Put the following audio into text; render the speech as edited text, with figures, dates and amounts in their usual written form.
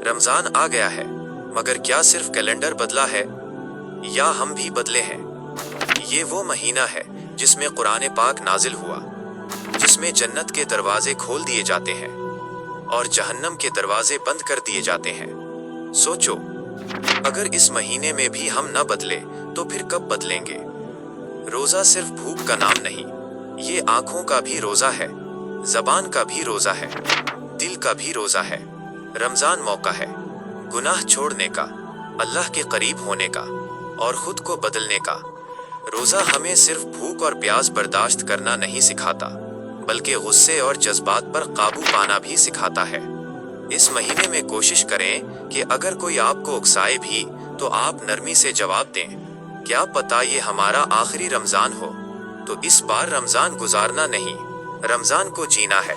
रमजान आ गया है, मगर क्या सिर्फ कैलेंडर बदला है या हम भी बदले हैं? ये वो महीना है जिसमें कुरान पाक नाजिल हुआ, जिसमें जन्नत के दरवाजे खोल दिए जाते हैं और जहन्नम के दरवाजे बंद कर दिए जाते हैं। सोचो, अगर इस महीने में भी हम न बदले तो फिर कब बदलेंगे? रोजा सिर्फ भूख का नाम नहीं, ये आंखों का भी रोजा है, जबान का भी रोजा है, दिल का भी रोजा है। रमजान मौका है गुनाह छोड़ने का, अल्लाह के करीब होने का और खुद को बदलने का। रोजा हमें सिर्फ भूख और प्यास बर्दाश्त करना नहीं सिखाता, बल्कि गुस्से और जज्बात पर काबू पाना भी सिखाता है। इस महीने में कोशिश करें कि अगर कोई आपको उकसाए भी तो आप नरमी से जवाब दें। क्या पता ये हमारा आखिरी रमजान हो, तो इस बार रमजान गुजारना नहीं, रमजान को जीना है।